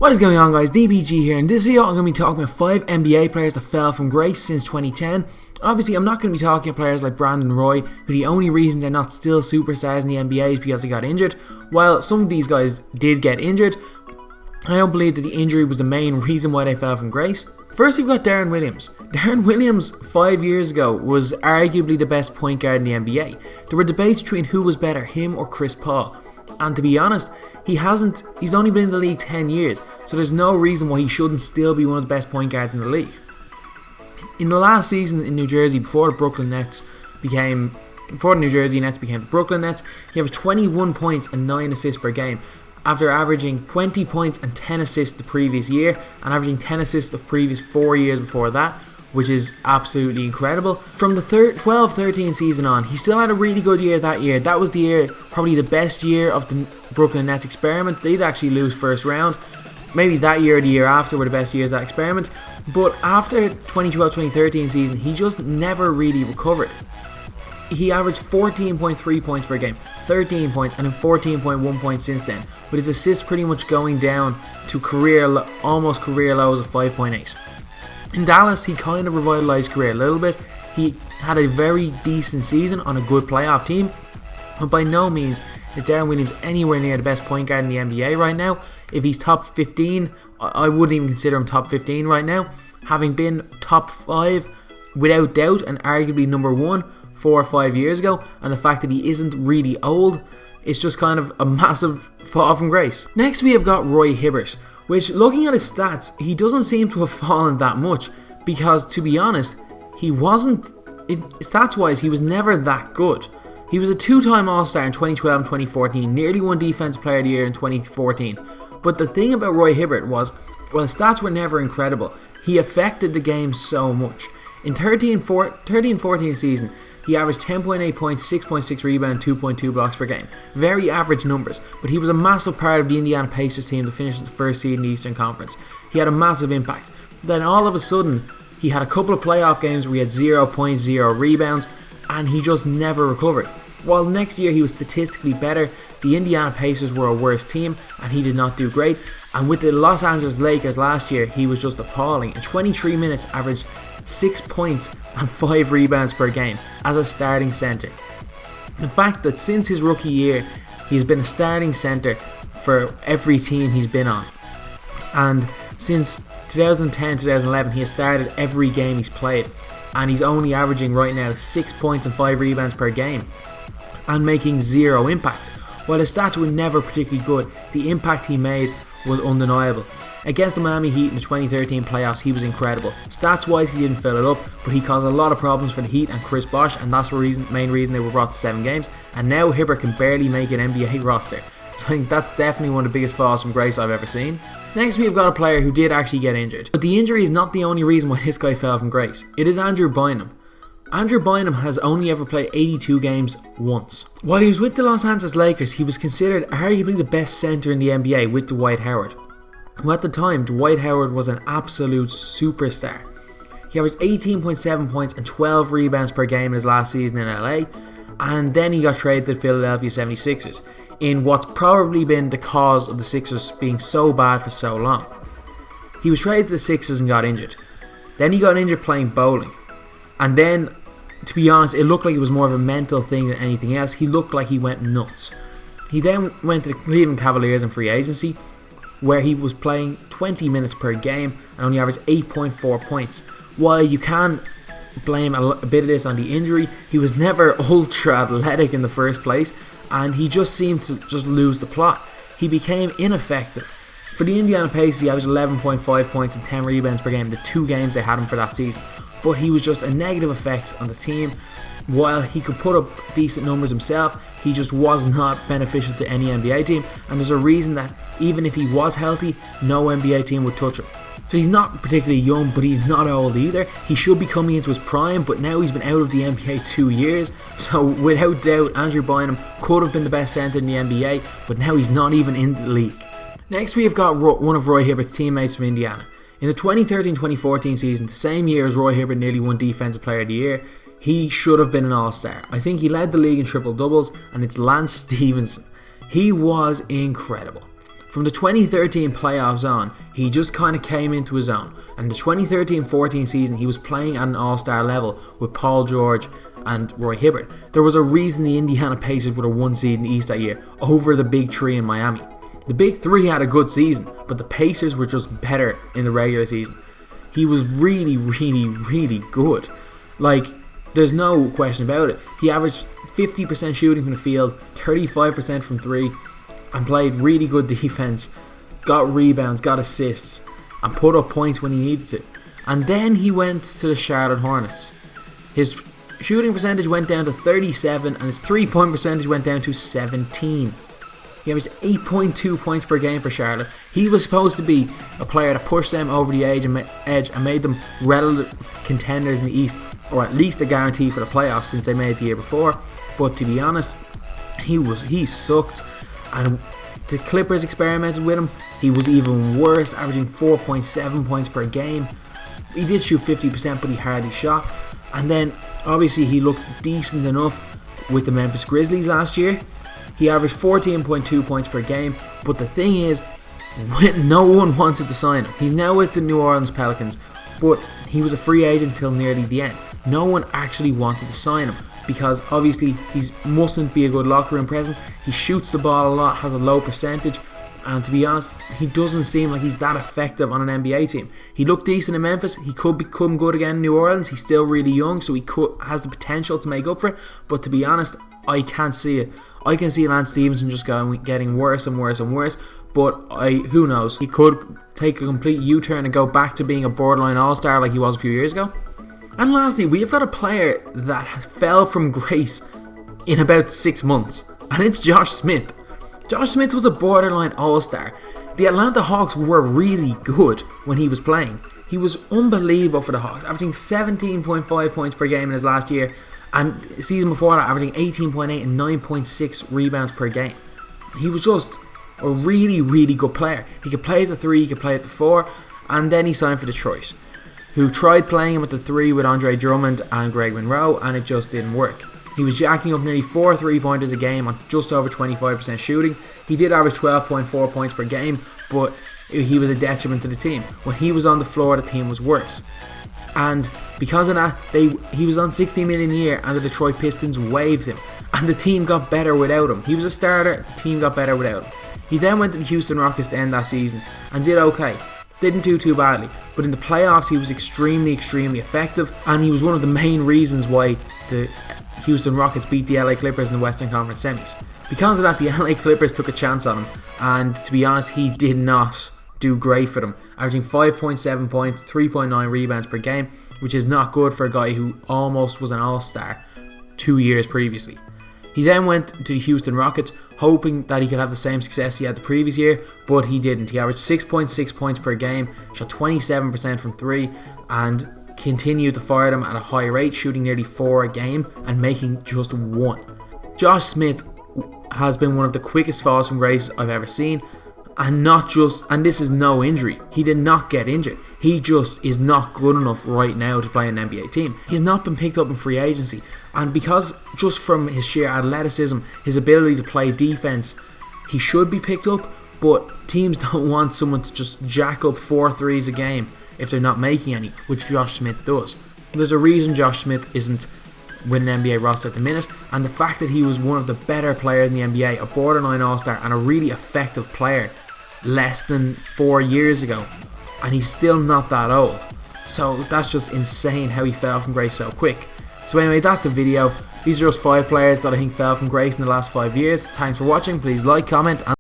What is going on, guys? DBG here. In this video I'm going to be talking about 5 NBA players that fell from grace since 2010. Obviously I'm not going to be talking about players like Brandon Roy, who the only reason they're not still superstars in the NBA is because they got injured. While some of these guys did get injured, I don't believe that the injury was the main reason why they fell from grace. First, we've got Deron Williams. Deron Williams 5 years ago was arguably the best point guard in the NBA. There were debates between who was better, him or Chris Paul. And to be honest, he's only been in the league 10 years, so there's no reason why he shouldn't still be one of the best point guards in the league. In the last season in New Jersey, before the New Jersey Nets became the Brooklyn Nets, he averaged 21 points and 9 assists per game, after averaging 20 points and 10 assists the previous year, and averaging 10 assists the previous 4 years before that, which is absolutely incredible. From the 12-13 season on, he still had a really good year that year. That was the year, probably the best year of the Brooklyn Nets experiment. They did actually lose first round. Maybe that year or the year after were the best years of that experiment. But after 2012-2013 season, he just never really recovered. He averaged 14.3 points per game, 13 points, and then 14.1 points since then, with his assists pretty much going down to almost career lows of 5.8. In Dallas, he kind of revitalized his career a little bit. He had a very decent season on a good playoff team, but by no means is Deron Williams anywhere near the best point guard in the NBA right now. If he's top 15, I wouldn't even consider him top 15 right now, having been top 5 without doubt and arguably number 1 4 or 5 years ago, and the fact that he isn't really old, it's just kind of a massive fall from grace. Next we have got Roy Hibbert, which, looking at his stats, he doesn't seem to have fallen that much, because to be honest, stats wise he was never that good. He was a 2-time All-Star in 2012 and 2014, nearly won Defensive Player of the Year in 2014. But the thing about Roy Hibbert was, while his stats were never incredible, he affected the game so much. In 13-14 season, he averaged 10.8 points, 6.6 rebounds, 2.2 blocks per game. Very average numbers, but he was a massive part of the Indiana Pacers team to finish the first seed in the Eastern Conference. He had a massive impact. Then all of a sudden, he had a couple of playoff games where he had 0 points, 0 rebounds, and he just never recovered. While next year he was statistically better, the Indiana Pacers were a worse team, and he did not do great. And with the Los Angeles Lakers last year, he was just appalling. In 23 minutes, averaged 6 points and 5 rebounds per game as a starting centre. The fact that since his rookie year, he's been a starting centre for every team he's been on. And since 2010-2011, he has started every game he's played. And he's only averaging right now 6 points and 5 rebounds per game, and making 0 impact. While his stats were never particularly good, the impact he made was undeniable. Against the Miami Heat in the 2013 playoffs, he was incredible. Stats wise, he didn't fill it up, but he caused a lot of problems for the Heat and Chris Bosh, and that's the main reason they were brought to 7 games. And now Hibbert can barely make an NBA roster. So I think that's definitely one of the biggest falls from grace I've ever seen. Next, we've got a player who did actually get injured. But the injury is not the only reason why this guy fell from grace. It is Andrew Bynum. Andrew Bynum has only ever played 82 games once. While he was with the Los Angeles Lakers, he was considered arguably the best centre in the NBA with Dwight Howard. Who at the time, Dwight Howard was an absolute superstar. He averaged 18.7 points and 12 rebounds per game in his last season in LA, and then he got traded to the Philadelphia 76ers, in what's probably been the cause of the Sixers being so bad for so long. He was traded to the Sixers and got injured. Then he got injured playing bowling. And then, to be honest, it looked like it was more of a mental thing than anything else. He looked like he went nuts. He then went to the Cleveland Cavaliers in free agency, where he was playing 20 minutes per game and only averaged 8.4 points. While you can blame a bit of this on the injury, he was never ultra athletic in the first place, and he just seemed to just lose the plot. He became ineffective. For the Indiana Pacers, he averaged 11.5 points and 10 rebounds per game in the 2 games they had him for that season. But he was just a negative effect on the team. While he could put up decent numbers himself, he just was not beneficial to any NBA team, and there's a reason that even if he was healthy, no NBA team would touch him. So he's not particularly young, but he's not old either. He should be coming into his prime, but now he's been out of the NBA 2 years, so without doubt Andrew Bynum could have been the best centre in the NBA, but now he's not even in the league. Next we have got one of Roy Hibbert's teammates from Indiana. In the 2013-2014 season, the same year as Roy Hibbert nearly won Defensive Player of the Year, he should have been an All-Star. I think he led the league in triple doubles, and it's Lance Stephenson. He was incredible. From the 2013 playoffs on, he just kind of came into his own. And the 2013-14 season, he was playing at an all-star level with Paul George and Roy Hibbert. There was a reason the Indiana Pacers were the 1 seed in the East that year over the Big Three in Miami. The Big Three had a good season, but the Pacers were just better in the regular season. He was really, really, really good. Like, there's no question about it. He averaged 50% shooting from the field, 35% from 3, and played really good defense, got rebounds, got assists, and put up points when he needed to. And then he went to the Charlotte Hornets. His shooting percentage went down to 37, and his 3-point percentage went down to 17. He averaged 8.2 points per game for Charlotte. He was supposed to be a player that pushed them over the edge and made them relative contenders in the East, or at least a guarantee for the playoffs since they made it the year before. But to be honest, he sucked. And the Clippers experimented with him. He was even worse, averaging 4.7 points per game. He did shoot 50%, but he hardly shot. And then, obviously, he looked decent enough with the Memphis Grizzlies last year. He averaged 14.2 points per game. But the thing is, no one wanted to sign him. He's now with the New Orleans Pelicans, but he was a free agent until nearly the end. No one actually wanted to sign him, because obviously he mustn't be a good locker room presence. He shoots the ball a lot, has a low percentage, and to be honest, he doesn't seem like he's that effective on an NBA team. He looked decent in Memphis. He could become good again in New Orleans. He's still really young, so has the potential to make up for it. But to be honest, I can't see it. I can see Lance Stephenson just getting worse and worse and worse. But who knows? He could take a complete U-turn and go back to being a borderline all-star like he was a few years ago. And lastly, we've got a player that fell from grace in about 6 months, and it's Josh Smith. Josh Smith was a borderline all-star. The Atlanta Hawks were really good when he was playing. He was unbelievable for the Hawks, averaging 17.5 points per game in his last year, and the season before that averaging 18.8 and 9.6 rebounds per game. He was just a really, really good player. He could play at the 3, he could play at the 4, and then he signed for Detroit, who tried playing him at the 3 with Andre Drummond and Greg Monroe, and it just didn't work. He was jacking up nearly 4 3-pointers a game on just over 25% shooting. He did average 12.4 points per game, but he was a detriment to the team. When he was on the floor, the team was worse. And because of that, he was on $60 million a year, and the Detroit Pistons waived him, and the team got better without him. He was a starter, the team got better without him. He then went to the Houston Rockets to end that season, and did okay. Didn't do too badly, but in the playoffs he was extremely, extremely effective, and he was one of the main reasons why the Houston Rockets beat the LA Clippers in the Western Conference Semis. Because of that, the LA Clippers took a chance on him, and to be honest, he did not do great for them, averaging 5.7 points, 3.9 rebounds per game, which is not good for a guy who almost was an all-star 2 years previously. He then went to the Houston Rockets, hoping that he could have the same success he had the previous year, but he didn't. He averaged 6.6 points per game, shot 27% from 3, and continued to fire them at a high rate, shooting nearly 4 a game and making just 1. Josh Smith has been one of the quickest falls from grace I've ever seen, and this is no injury. He did not get injured. He just is not good enough right now to play an NBA team. He's not been picked up in free agency, and because just from his sheer athleticism, his ability to play defense, he should be picked up, but teams don't want someone to just jack up 4 threes a game if they're not making any, which Josh Smith does. There's a reason Josh Smith isn't with an NBA roster at the minute, and the fact that he was one of the better players in the NBA, a borderline all-star and a really effective player less than 4 years ago, and he's still not that old. So that's just insane how he fell from grace so quick. So anyway, that's the video. These are just 5 players that I think fell from grace in the last 5 years. Thanks for watching. Please like, comment, and